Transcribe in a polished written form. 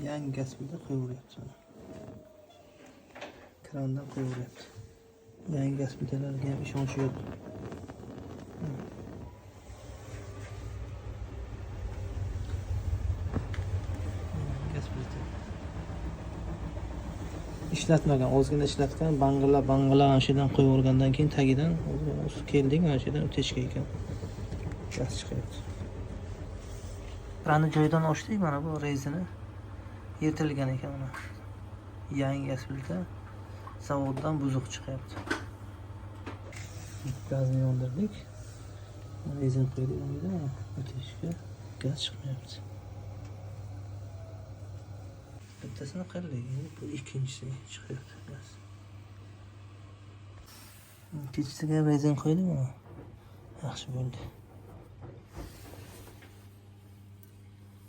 Yangi gaz plita qo'yaveryapti. Krandan qo'yaveryapti. Yangi gaz plitalarga ham ishonch yo'q. Gaz plita. Ishlatmagan, ozgina ishlatgan, bang'ilab mana shu yerdan qo'yib o'rgandan keyin tagidan keldik, mana shu yerdan o'techka ekan. Gaz chiqyapti. Kranni joyidan ochdik, mana bu rezina yirtilgan ekan mana. Yangi gaz plita zavoddan buzuq chiqyapti. Gazni yondirdik. Rezina qo'ydik unda, o'techka gaz chiqmayapti. Bittasini qildik, bu ikkinchisi chiqyapti gaz. Kechasiga rezina qo'ydikmi? Yaxshi bo'ldi.